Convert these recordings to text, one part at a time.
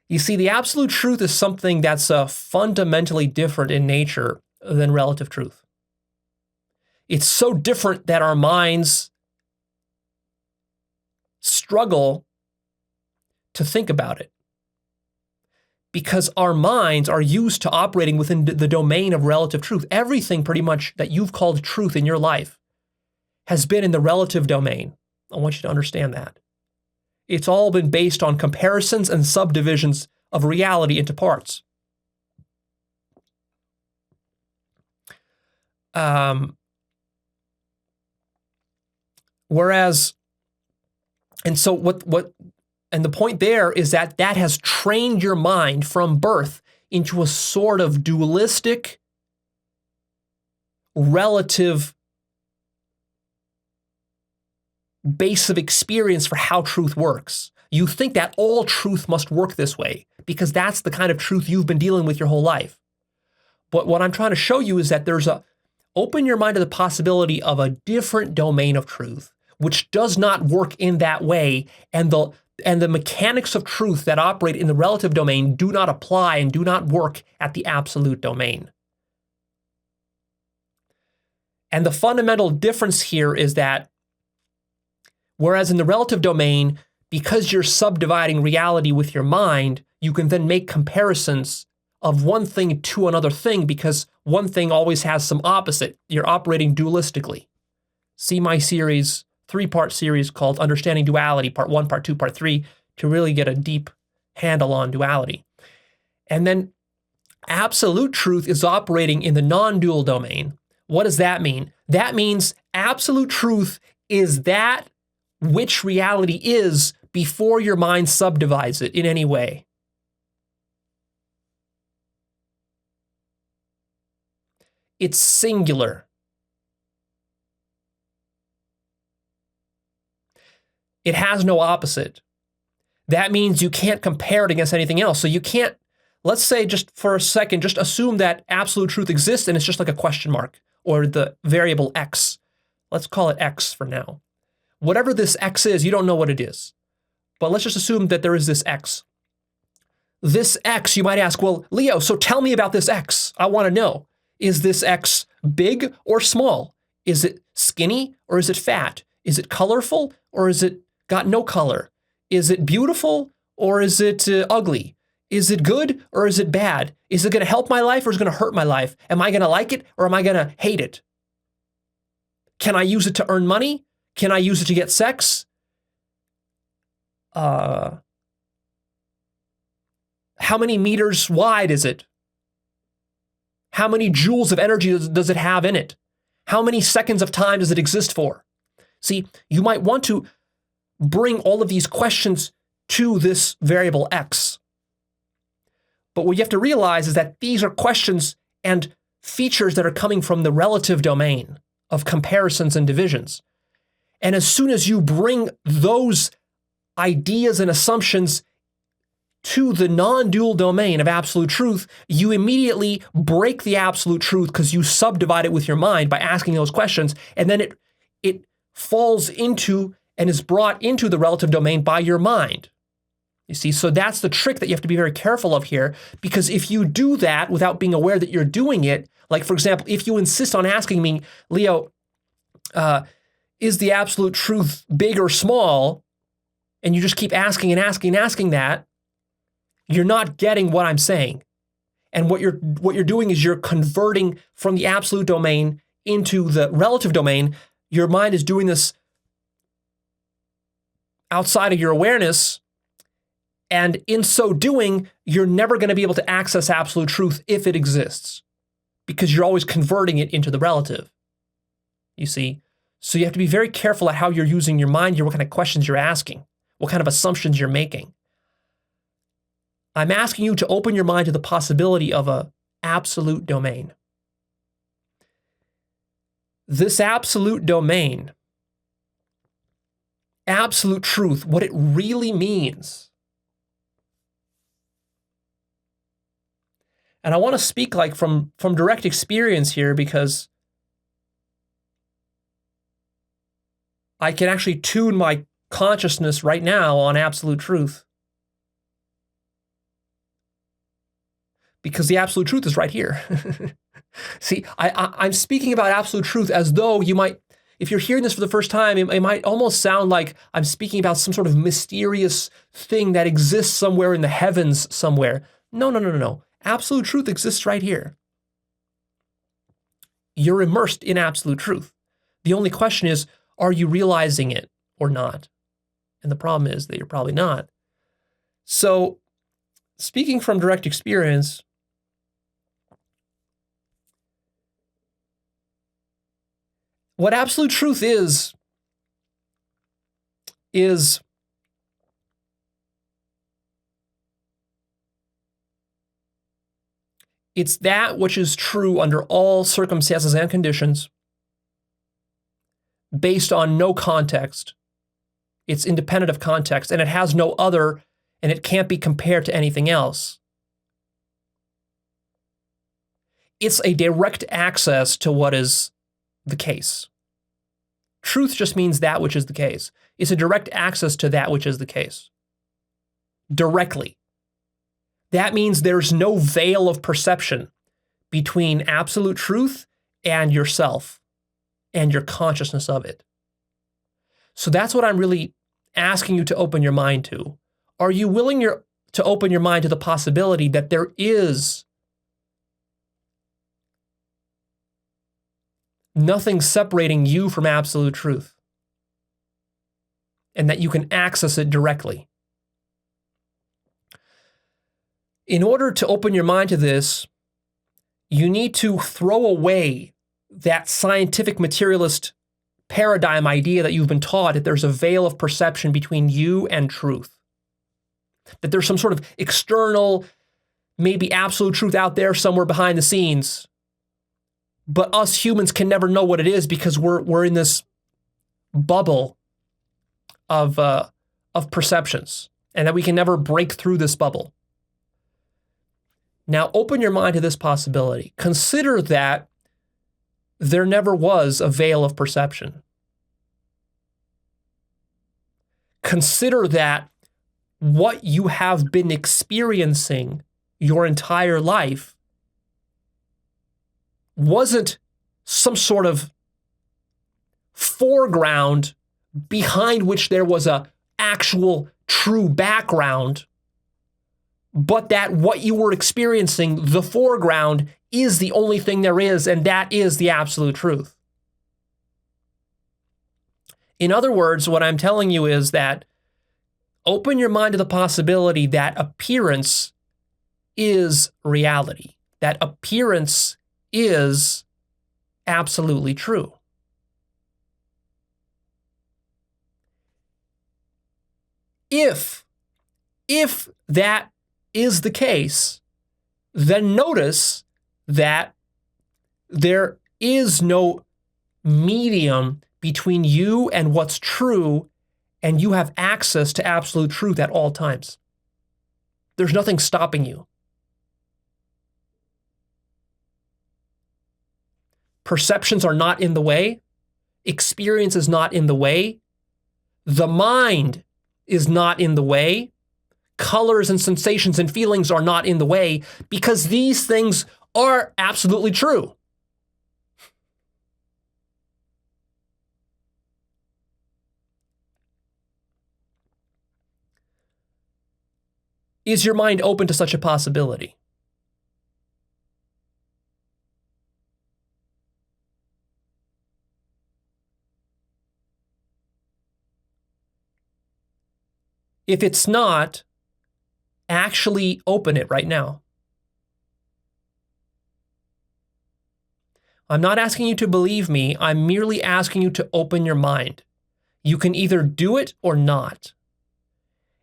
You see, the absolute truth is something that's fundamentally different in nature than relative truth. It's so different that our minds struggle to think about it, because our minds are used to operating within the domain of relative truth. Everything pretty much that you've called truth in your life has been in the relative domain. I want you to understand that. It's all been based on comparisons and subdivisions of reality into parts. And the point there is that has trained your mind from birth into a sort of dualistic, relative base of experience for how truth works. You think that all truth must work this way because that's the kind of truth you've been dealing with your whole life. But what I'm trying to show you is that open your mind to the possibility of a different domain of truth, which does not work in that way, and the mechanics of truth that operate in the relative domain do not apply and do not work at the absolute domain. And the fundamental difference here is that whereas in the relative domain, because you're subdividing reality with your mind, you can then make comparisons of one thing to another thing because one thing always has some opposite. You're operating dualistically. See my series, 3-part series called Understanding Duality, Part 1, Part 2, Part 3, to really get a deep handle on duality. And then absolute truth is operating in the non-dual domain. What does that mean? That means absolute truth is that which reality is before your mind subdivides it in any way. It's singular. It has no opposite. That means you can't compare it against anything else. So you can't, let's say just for a second, just assume that absolute truth exists and it's just like a question mark or the variable x. Let's call it x for now. Whatever this x is, you don't know what it is. But let's just assume that there is this x. This x, you might ask, well, Leo, so tell me about this x. I want to know. Is this x big or small? Is it skinny or is it fat? Is it colorful or is it got no color? Is it beautiful or is it ugly? Is it good or is it bad? Is it going to help my life or is it going to hurt my life? Am I going to like it or am I going to hate it? Can I use it to earn money? Can I use it to get sex? How many meters wide is it? How many joules of energy does it have in it? How many seconds of time does it exist for? See, you might want to bring all of these questions to this variable x. But what you have to realize is that these are questions and features that are coming from the relative domain of comparisons and divisions. And as soon as you bring those ideas and assumptions to the non-dual domain of absolute truth, you immediately break the absolute truth because you subdivide it with your mind by asking those questions, and then it falls into and is brought into the relative domain by your mind. You see, so that's the trick that you have to be very careful of here, because if you do that without being aware that you're doing it, like for example, if you insist on asking me, Leo, is the absolute truth big or small? And you just keep asking and asking and asking that, you're not getting what I'm saying. And what you're doing is you're converting from the absolute domain into the relative domain. Your mind is doing this outside of your awareness. And in so doing, you're never going to be able to access absolute truth if it exists, because you're always converting it into the relative. You see? So you have to be very careful at how you're using your mind here, what kind of questions you're asking, what kind of assumptions you're making. I'm asking you to open your mind to the possibility of an absolute domain. This absolute domain, absolute truth, what it really means. And I want to speak like from direct experience here, because I can actually tune my consciousness right now on absolute truth. because the absolute truth is right here. See, I'm speaking about absolute truth as though you might, if you're hearing this for the first time, it might almost sound like I'm speaking about some sort of mysterious thing that exists somewhere in the heavens somewhere. No. Absolute truth exists right here. You're immersed in absolute truth. The only question is, are you realizing it or not? And the problem is that you're probably not. So, speaking from direct experience, what absolute truth is it's that which is true under all circumstances and conditions, based on no context. It's independent of context, and it has no other, and it can't be compared to anything else. It's a direct access to what is the case. Truth just means that which is the case. It's a direct access to that which is the case. Directly. That means there's no veil of perception between absolute truth and yourself and your consciousness of it. So that's what I'm really asking you to open your mind to. Are you willing to open your mind to the possibility that there is nothing separating you from absolute truth, and that you can access it directly? In order to open your mind to this, you need to throw away that scientific materialist paradigm idea that you've been taught that there's a veil of perception between you and truth. That there's some sort of external, maybe absolute truth out there somewhere behind the scenes. But us humans can never know what it is because we're in this bubble of perceptions, and that we can never break through this bubble. Now, open your mind to this possibility. Consider that there never was a veil of perception. Consider that what you have been experiencing your entire life wasn't some sort of foreground behind which there was a actual true background, but that what you were experiencing, the foreground, is the only thing there is, and that is the absolute truth. In other words, what I'm telling you is that open your mind to the possibility that appearance is reality, that appearance is absolutely true. If that is the case, then notice that there is no medium between you and what's true, and you have access to absolute truth at all times. There's nothing stopping you. Perceptions are not in the way. Experience is not in the way. The mind is not in the way. Colors and sensations and feelings are not in the way, because these things are absolutely true. Is your mind open to such a possibility? If it's not, actually open it right now. I'm not asking you to believe me. I'm merely asking you to open your mind. You can either do it or not.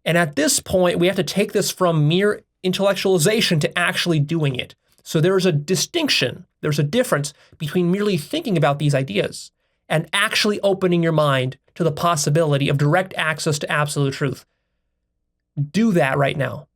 And at this point, we have to take this from mere intellectualization to actually doing it. So there's a distinction, there's a difference between merely thinking about these ideas and actually opening your mind to the possibility of direct access to absolute truth. Do that right now.